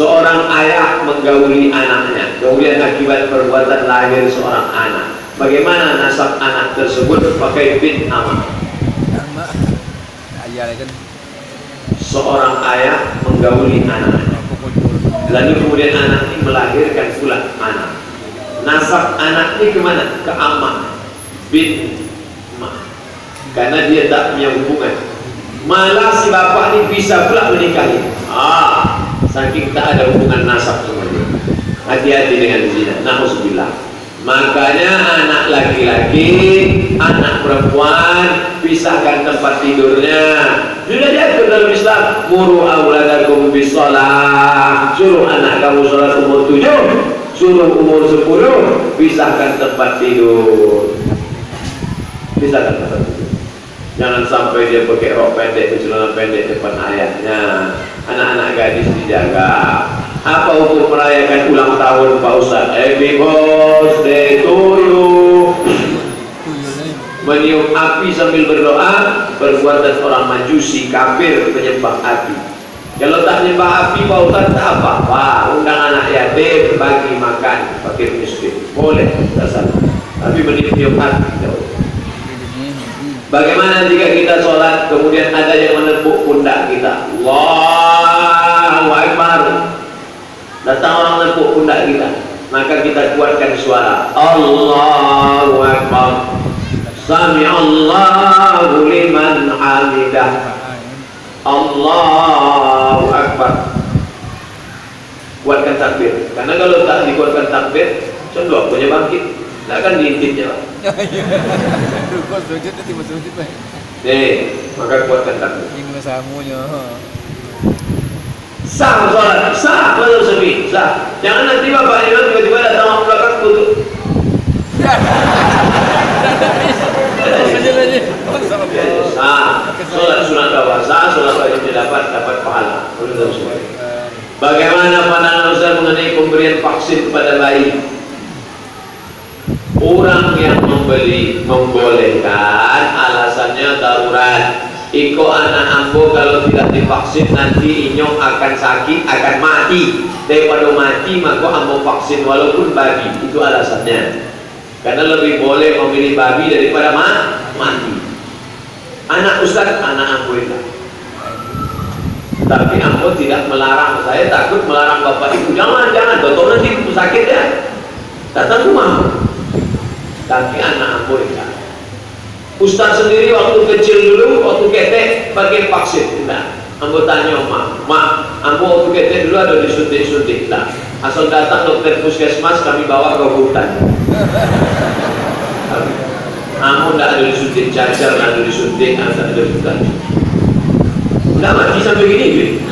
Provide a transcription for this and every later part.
Seorang ayah menggauli anaknya, kemudian akibat perbuatan lahir seorang anak. Bagaimana nasab anak tersebut? Pakai bin ama. Seorang ayah menggauli anaknya, lalu kemudian anak ini melahirkan pula anak. Nasab anak ini kemana? Ke amma, bin ma, karena dia tak punya hubungan. Malah si bapak ini bisa pula menikahi. Saking tak ada hubungan nasab semuanya. Hati-hati dengan zina. Na'udzubillah. Makanya anak laki-laki, anak perempuan, pisahkan tempat tidurnya. Sudah diatur dalam Islam. Muru auladakum bisolah. Suruh anak kamu sholat umur 7, suruh umur 10, pisahkan tempat tidur. Pisahkan tempat tidur. Jangan sampai dia pakai rok pendek, celana pendek depan ayahnya. Anak-anak gadis dijaga. Apa hukum merayakan ulang tahun Pak Ustaz? Happy birthday to you. Meniup api sambil berdoa, perbuatan orang majusi kafir penyembah api. Kalau tak menyembah api Pak Ustaz tak apa-apa. Undang anak yatim bagi makan fakir miskin. Boleh, tak salah. Tapi meniup api jauh. Bagaimana jika kita sholat kemudian ada yang menepuk pundak kita? Allahu Akbar. Datang orang menepuk pundak kita, maka kita kuatkan suara Allahu Akbar. Sami'allahu liman hamidah. Allahu Akbar. Kuatkan takbir. Karena kalau tak dikuatkan takbir, cenderung punya bangkit. Tak akan diintipnya. Maka kuatkan takbir. Sah sholat, sah betul sepi, sah. Jangan nanti bapak imam tiba-tiba datang orang belakang butuh. Sah, sholat sunat bawah, sah, sholat wajib dapat pahala. Bagaimana pandangan Ustaz mengenai pemberian vaksin kepada bayi? Orang yang membeli membolehkan, alasannya darurat. Iko anak ambo kalau tidak divaksin nanti inyong akan sakit, akan mati. Daripada mati maka ambo vaksin walaupun babi. Itu alasannya. Karena lebih boleh memilih babi daripada mati. Anak Ustaz, anak ambo itu. Tapi ambo tidak melarang. Saya takut melarang bapak ibu. Jangan, dokter nanti sakit ya. Datang rumah. Tapi anak ambo itu. Ustaz sendiri waktu kecil dulu, waktu ketek pakai vaksin. Nah, ambo tanya mak, ambo waktu ketek dulu ada disuntik-suntik. Nah, asal datang dokter puskesmas kami bawa ke hutan. Ambo tidak ada disuntik cacar, tidak ada disuntik, tidak ada hutan. Udah mati sampai gini.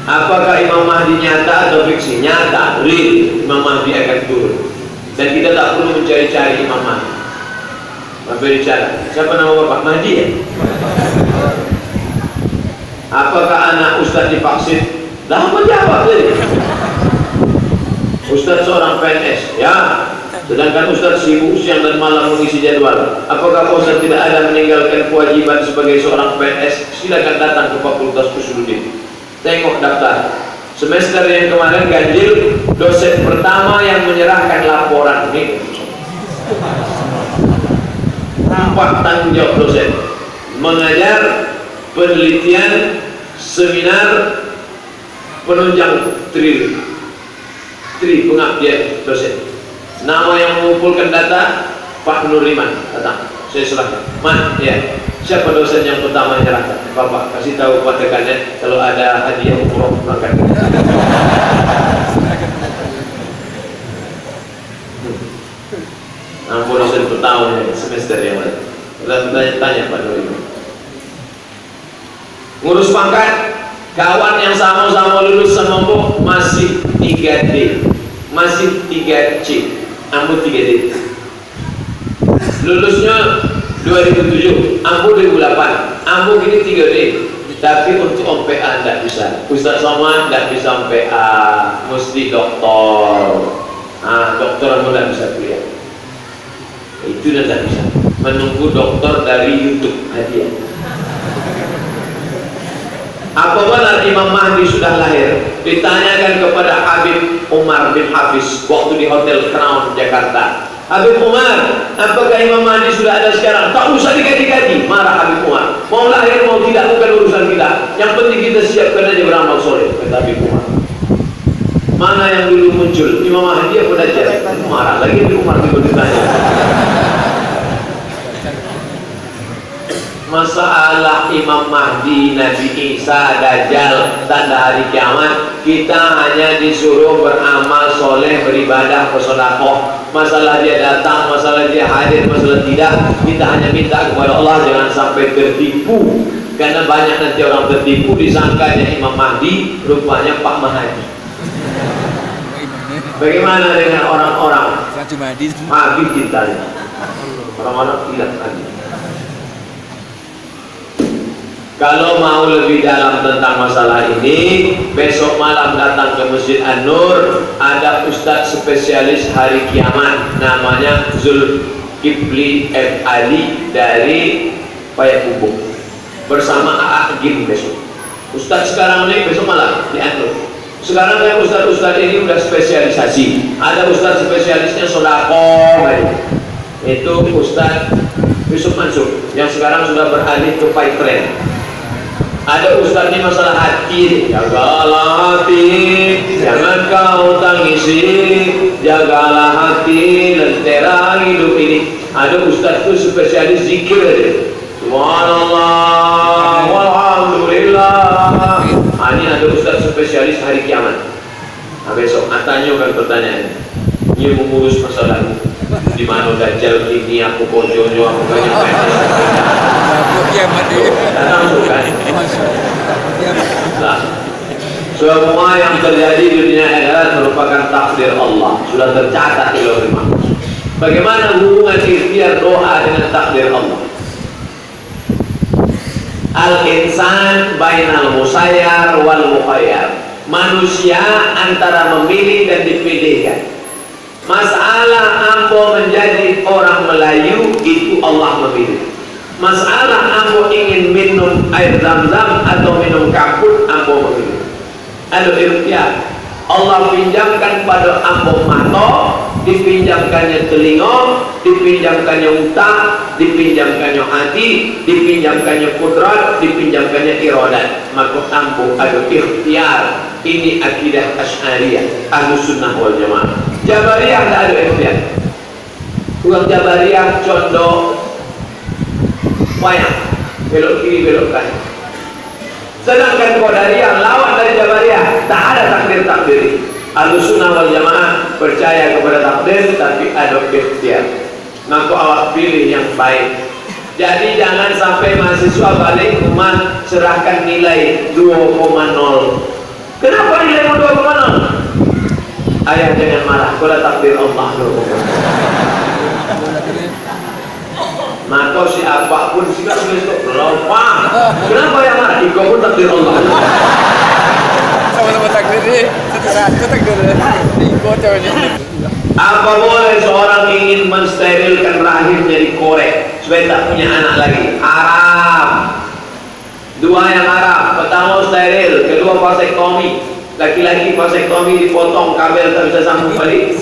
Apakah Imam Mahdi nyata atau fiksi? Nyata, real. Imam Mahdi akan turun. Dan kita tak perlu mencari-cari Imam Mahdi. Berbicara, siapa nama Bapak Mahdi ya? Apakah anak Ustaz divaksin? Lah apa jawab tadi? Ustaz seorang PNS, ya. Sedangkan Ustaz sibuk siang dan malam mengisi jadwal. Apakah Ustaz tidak ada meninggalkan kewajiban sebagai seorang PNS? Silakan datang ke Fakultas Usuluddin. Tengok daftar. Semester yang kemarin ganjil, dosen pertama yang menyerahkan laporan ini 4 tanggung jawab dosen. Mengajar, penelitian, seminar, penunjang tri pengabdian dosen. Nama yang mengumpulkan data Pak Nuriman datang. Saya serahkan. Man, ya. Siapa dosen yang pertama menyerahkan? Bapak kasih tahu Pak dekannya kalau ada hadiah umroh makan. Ampun dosen pertama semester yang mana? Tanya Pak Nuriman. Ngurus pangkat, kawan yang sama-sama lulus sama Bu masih 3D, masih 3C, ambo 3D. Lulusnya 2007, ambo 2008, ambo gini 3D. Tapi untuk MPA tidak bisa. Ustaz Somad tidak bisa MPA, mesti doktor. Dokter ambo tidak bisa kuliah. Itu tidak bisa. Menunggu dokter dari YouTube hadiah. Apa benar Imam Mahdi sudah lahir? Ditanyakan kepada Habib Umar bin Hafiz waktu di Hotel Crown Jakarta. Habib Umar, apakah Imam Mahdi sudah ada sekarang? Tak usah dikaji-kaji. Marah Habib Umar. Mau lahir mau tidak bukan urusan kita. Yang penting kita siapkan aja beramal soleh. Kata Habib Umar. Mana yang dulu muncul? Imam Mahdi apa Dajjal? Marah lagi Habib Umar itu ditanya. Masalah Imam Mahdi, Nabi Isa, Dajjal, tanda hari kiamat, kita hanya disuruh beramal soleh, beribadah, bersedekah. Masalah dia datang, masalah dia hadir, masalah tidak, kita hanya minta kepada Allah jangan sampai tertipu. Karena banyak nanti orang tertipu, disangkanya Imam Mahdi, rupanya Pak Mahdi. Bagaimana dengan orang-orang habis cintanya? Orang-orang hilang lagi. Kalau mau lebih dalam tentang masalah ini, besok malam datang ke Masjid An-Nur, ada ustadz spesialis hari kiamat, namanya Zulkifli F. Ali dari Payakumbuh, bersama A'agim besok. Ustadz sekarang ini besok malam di An-Nur. Sekarang yang ustadz-ustadz ini udah spesialisasi. Ada ustadz spesialisnya sodako, itu Ustadz Yusuf Mansur, yang sekarang sudah beralih ke Paitren. Ada ustaznya masalah hati, jagalah hati, jangan kau tangisi, jagalah hati, lentera hidup ini. Ada ustaz itu spesialis zikir aja. Subhanallah, walhamdulillah. Ini ada ustaz spesialis hari kiamat. Nah, besok tanyakan pertanyaan. Ini mengurus masalah di mana Dajjal ini aku bojonya aku banyak datang bukan. Nah, semua yang terjadi di dunia akhirat merupakan takdir Allah, sudah tercatat di Lauhul Mahfuz. Bagaimana hubungan ikhtiar doa dengan takdir Allah? Al-insan bainal musayyar wal mukhayyar. Manusia antara memilih dan dipilihkan. Masalah ambo menjadi orang Melayu itu Allah memilih. Masalah ambo ingin minum air zam-zam atau minum kapur, ambo memilih. Ada ikhtiar. Allah pinjamkan pada ambo mata, dipinjamkannya telinga, dipinjamkannya otak, dipinjamkannya hati, dipinjamkannya kudrat, dipinjamkannya iradat. Maka ambo ada ikhtiar. Ini akidah Asy'ariyah, Ahlussunnah wal Jamaah. Jabariyah tidak ada ikhtiar. Orang Jabariyah condong wayang, belok kiri belok kanan. Sedangkan Qadariyah lawan dari Jabariyah, tak ada takdir-takdir. Ahlussunnah wal Jamaah percaya kepada takdir tapi ada ikhtiar. Maka awak pilih yang baik. Jadi jangan sampai mahasiswa balik rumah serahkan nilai 2,0. Kenapa nilai 2,0? Ayah jangan marah, kalau takdir Allah. Maka si apapun sikap besok lupa. Kenapa yang marah? Iko pun takdir Allah. Sama-sama takdir ini, itu takdir Iko cowoknya. Apa boleh seorang ingin mensterilkan rahimnya dikorek supaya tak punya anak lagi? Haram. Dua yang haram. Pertama steril, kedua vasektomi. Laki-laki vasektomi dipotong kabel tak bisa sambung balik.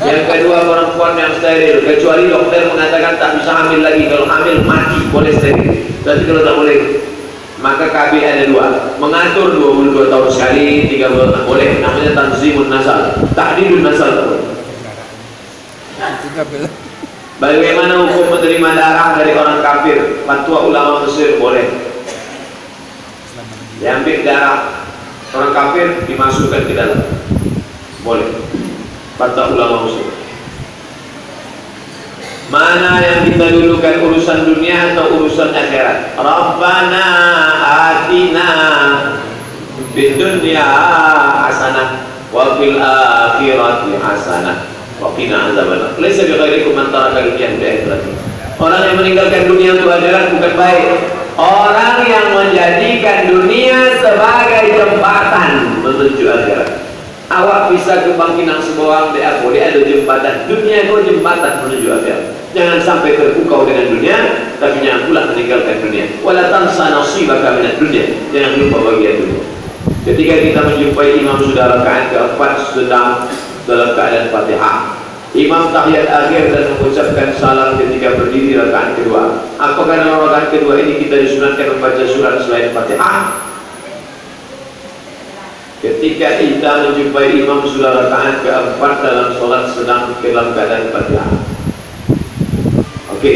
Yang kedua perempuan yang steril, kecuali dokter mengatakan tak bisa hamil lagi. Kalau hamil mati boleh steril. Tapi kalau tak boleh, maka KB ada dua. Mengatur 22 tahun sekali, 3 bulan boleh. Namanya tanzimun nasal, ta'dilun nasal tak boleh. Bagaimana hukum menerima darah dari orang kafir? Fatwa ulama Mesir boleh. Diambil darah orang kafir dimasukkan ke dalam, boleh. Fatwa ulama Mesir. Mana yang kita dulukan, urusan dunia atau urusan akhirat? Rabbana atina fid dunya hasanah wa fil akhirati hasanah wa qina azabannar. Laisa bi ghairikum man taraka al-dunya bi akhiratih. Orang yang meninggalkan dunia untuk akhirat bukan baik. Orang yang menjadikan dunia sebagai jembatan menuju akhirat. Awak bisa usah kebangkitan sebawang di aku, dia ada jembatan dunia, kau jembatan menuju akhirat. Jangan sampai terpukau dengan dunia, tapi jangan pula meninggalkan dunia. Wala tansa nasibaka minad dunya, jangan lupa bagian dunia. Ketika kita menjumpai imam sudah rakaat keempat sedang dalam keadaan Fatihah, imam tahiyat akhir dan mengucapkan salam ketika berdiri rakaat kedua. Apakah dalam rakaat kedua ini kita disunatkan membaca surat selain Fatihah? Ketika kita menjumpai imam sudah rakaat keempat dalam sholat sedang dalam keadaan Fatihah. Oke,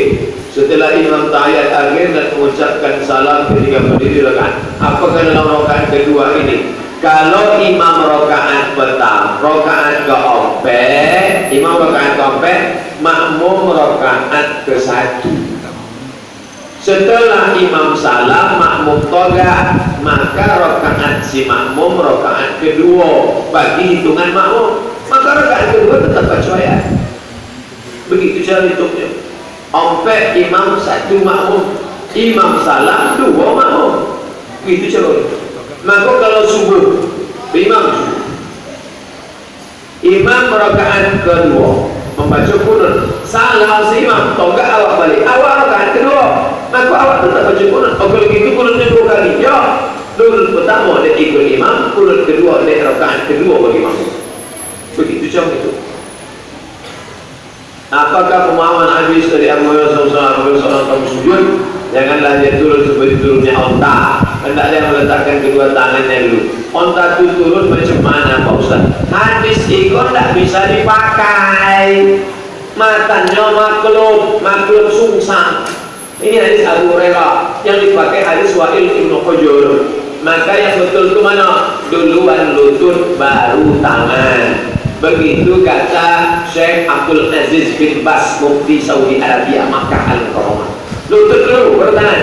setelah imam tahiyat akhir dan mengucapkan salam ketika berdiri rakaat, apakah dalam rakaat kedua ini? Kalau imam rakaat petang, rakaat keempat, imam rakaat keempat, makmum rakaat ke-1. Setelah imam salam, makmum toga, maka rakaat si makmum rakaat kedua bagi hitungan makmum, maka rakaat kedua tetap kecuali. Begitu cara hitungnya. Empat imam, 1 makmum, imam salam, 2 makmum. Begitu cara. Maka kalau subuh, imam rakaat kedua membaca kunut, salam si imam, toga awak balik, awak rakaat kedua, maka awak tetap baca kunut. Kalau begitu kunutnya 2 kali. Ya, kunut pertama dia ikut imam, kunut kedua dia rakaat kedua bagi imam. Begitu cara itu. Apakah pemahaman hadis dari Abu Hurairah SAW sujud? Janganlah dia turun seperti turunnya onta. Hendak dia meletakkan kedua tangannya dulu. Onta itu turun macam mana Pak Ustaz? Hadis itu tidak bisa dipakai. Matanya maklum sungsang. Ini hadis Abu Hurairah yang dipakai hadis Wa'il Ibn Hujur. Maka yang betul itu mana? Duluan lutut baru tangan. Begitu kata Syekh Abdul Aziz bin Bas, Mufti Saudi Arabia Makkah Al-Mukarramah. Lutut dulu baru tangan.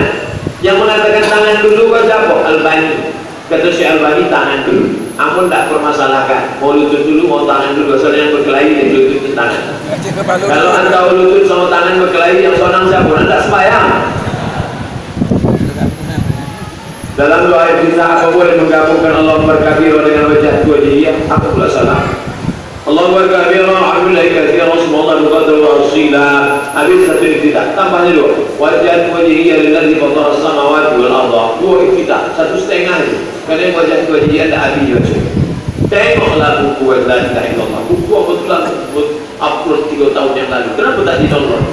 Yang mengatakan tangan dulu siapa? Albani. Kata Syekh Albani tangan dulu. Ampun tak permasalahkan. Mau lutut dulu, mau tangan dulu. Soalnya yang berkelahi dia lutut dan tangan. Kalau anda lutut sama tangan berkelahi, yang sonang siapa? Anda sembahyang. Dalam doa kita apa boleh menggabungkan Allah berkabir dengan wajah dua dia? Apa pula salah? Allah berkabir, alhamdulillah kathir, Rasulullah berkata wa asila. Habis satu iftitah, tambahnya 2. Wajah wajhiyya lillazi fatara as-samawati wal arda. 2 iftitah, 1,5 aja. Karena wajah wajhiyya ada habis baca. Tengoklah buku la ilaha illallah. Buku apa tu lah upload 3 tahun yang lalu. Kenapa tak di-download?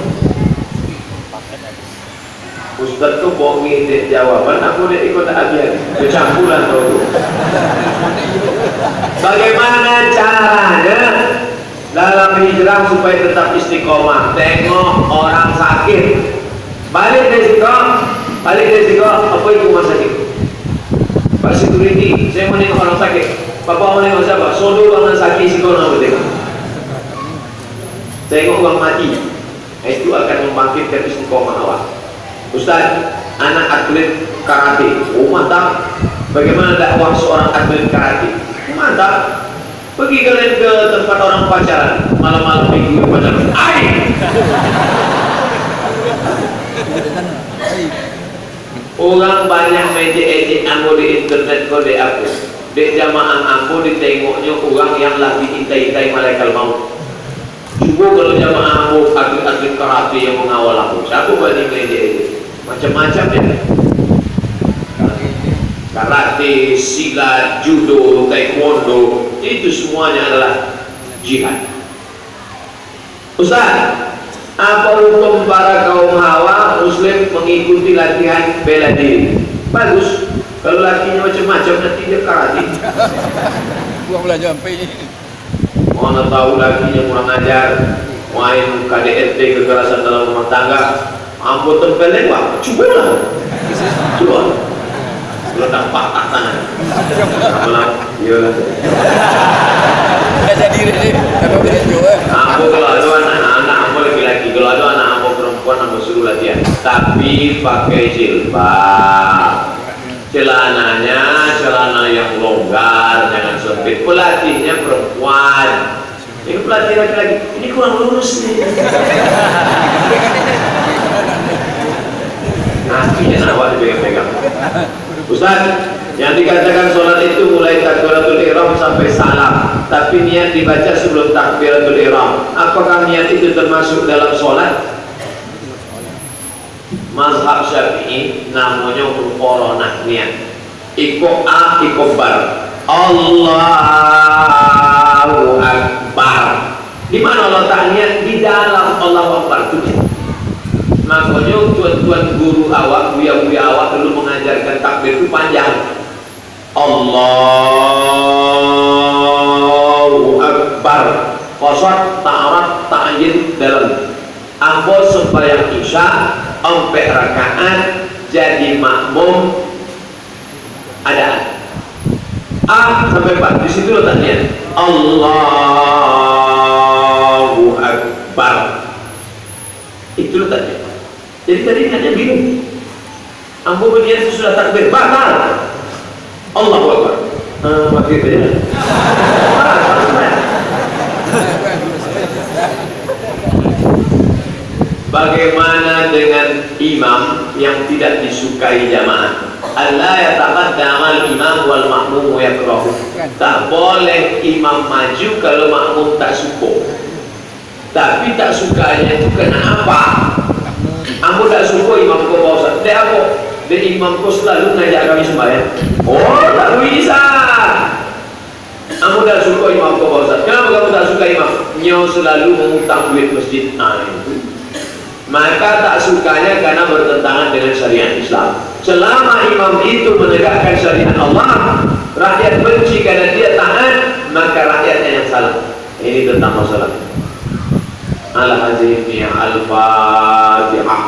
Ustaz tu bohong dia jawaban, aku dia ikut tak habis. Kecampuran tu. Bagaimana caranya dalam hijrah supaya tetap istiqomah? Tengok orang sakit, balik dari situ, apa itu rumah sakit? Pak security, saya mau nengok orang sakit. Bapak mau nengok siapa? Sodo orang sakit sih kau nak tengok. Tengok orang mati, itu akan membangkitkan istiqomah awak. Ustaz, anak atlet karate, mantap. Bagaimana dakwah seorang atlet karate? Mantap. Pergi kalian ke tempat orang pacaran, malam-malam minggu pacaran. Orang banyak ejek-ejek ambo di internet kode aku. Di jamaah ambo ditengoknya orang yang lagi intai-intai malaikat maut. Cuba kalau jamaah ambo atlet-atlet karate yang mengawal aku, siapa buat ini ejek-ejek? Macam-macam ya. Karate, silat, judo, taekwondo, itu semuanya adalah jihad. Ustaz, apa hukum para kaum hawa muslim mengikuti latihan bela diri? Bagus. Kalau lakinya macam-macam nanti dia karate. Buang belajar sampai ini. Mana tahu lakinya kurang ajar, main KDRT, kekerasan dalam rumah tangga. Ampun tempeleng wah, cubalah. Cuba. Letak patah tangan. Apalah, iyalah. Jadi diri, tapi boleh juga. Aku kalau ada anak-anak, aku laki-laki. Kalau ada anak aku perempuan, aku suruh latihan. Tapi pakai jilbab. Celananya celana yang longgar, jangan sempit. Pelatihnya perempuan. Ini pelatih laki-laki. Ini kurang lurus nih. Akhirnya awak dipegang-pegang. Ustaz, yang dikatakan sholat itu mulai takbiratul ihram sampai salam, tapi tapi niat dibaca sebelum takbiratul ihram. Apakah niat itu termasuk dalam sholat? Mazhab Syafi'i namanya muqaranah niat. Iko a, iko bar. Allahu Akbar. Di mana letak niat? Di dalam Allahu Akbar itu. Makanya tuan-tuan guru awak, buya-buya awak dulu mengajarkan takbir itu panjang. Allahu Akbar. Qasad, ta'arad, ta'yin dalam. Ambo sembahyang isya, 4 rakaat jadi makmum ada A sampai 4 di situ letaknya Allahu Akbar, itu letaknya. Jadi tadi hanya bingung, ambo berniat sudah takbir batal Allahu Akbar, makin beda. Bagaimana dengan imam yang tidak disukai jamaah? Allah yataqaddamal imam wal makmum yakrahu. Tak boleh imam maju kalau makmum tak suka. Tapi tak sukanya itu kenapa? Ambo tak suka imam ko pausa. Dek apa? Dek imam ko selalu ngajak kami sembahyang. Oh, tak bisa. Ambo tak suka imam ko pausa. Kenapa kamu tak suka imam? Nyo selalu mengutang duit masjid. Maka tak sukanya karena bertentangan dengan syariat Islam. Selama imam itu menegakkan syariat Allah, rakyat benci karena dia taat, maka rakyatnya yang salah. Ini tentang masalah. Al-Hazimiyah Al-Fatihah.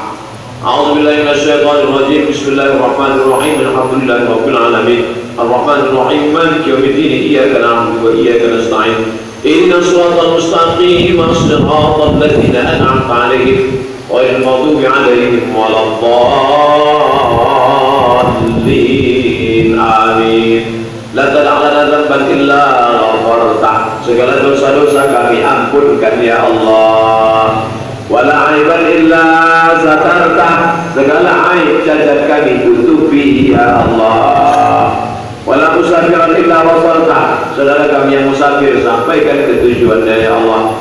A'udzubillahi minasyaitonir rajim. Bismillahirrahmanirrahim. Alhamdulillahirabbil alamin. Arrahmanir rahim. Maliki yaumiddin. Iyyaka na'budu wa iyyaka nasta'in. Ihdinas siratal mustaqim. Siratal ladzina an'amta 'alaihim ghairil maghdubi 'alaihim waladdallin. Amin. La tad'a lana dzamban illa ghafartah. Segala dosa-dosa kami ampunkan ya Allah. Wala 'aiban illa satartah. Segala aib cacat kami tutupi ya Allah. Wala musafiran illa wasaltah. Saudara kami yang musafir sampaikan ke tujuannya ya Allah.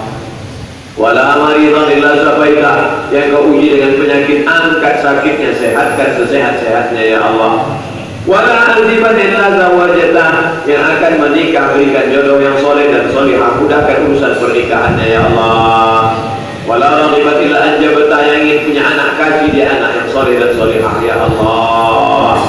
Wala maridan illa safaitah. Yang kau uji dengan penyakit, angkat sakitnya, sehatkan sesehat-sehatnya ya Allah. Wala aziban illa zawajatah. Yang akan menikah berikan jodoh yang soleh dan solihah, mudahkan urusan pernikahannya ya Allah. Wala ragibat illa anjabatah. Yang ingin punya anak, kasih dia anak yang soleh dan solihah ya Allah.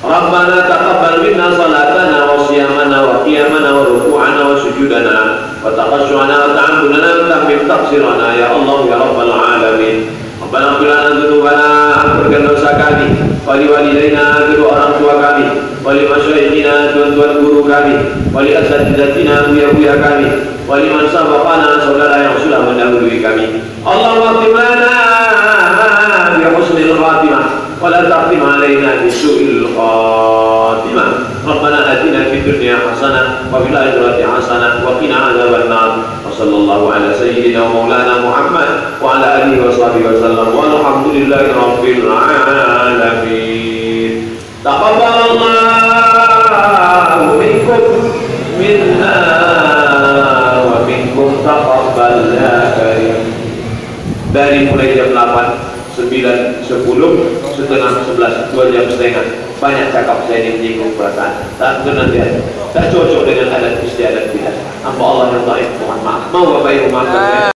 Rabbana taqabbal minna salatana wa siyamana wa qiyamana wa ruku'ana wa sujudana wa taqashshu'ana wa ta'abbudana wa tammim taqsirana ya Allah ya Rabbal alamin. Rabbana qilana dzunubana, ampunkan dosa kami, wali walidaina, kedua orang tua kami, wali masyayikhina, tuan-tuan guru kami, wali asatidatina, buya-buya kami, wali man sabaqana, saudara yang sudah mendahului kami. Allahumma khtim lana bi husnil khatimah ولا تختم علينا بسوء الخاتمة. ربنا آتنا في الدنيا حسنة وفي الآخرة حسنة وقنا عذاب النار. وصلى الله على سيدنا ومولانا محمد وعلى آله وصحبه وسلم والحمد لله رب العالمين. تقبل الله منكم منا ومنكم تقبل يا كريم. Dari mulai jam 8, 9, 10, setengah, 11, 2 jam setengah. Banyak cakap saya ini menyinggung perasaan. Tak nanti tak cocok dengan adat istiadat kita. Apa Allah yang tahu, mohon maaf. Mau Bapak Ibu maafkan saya.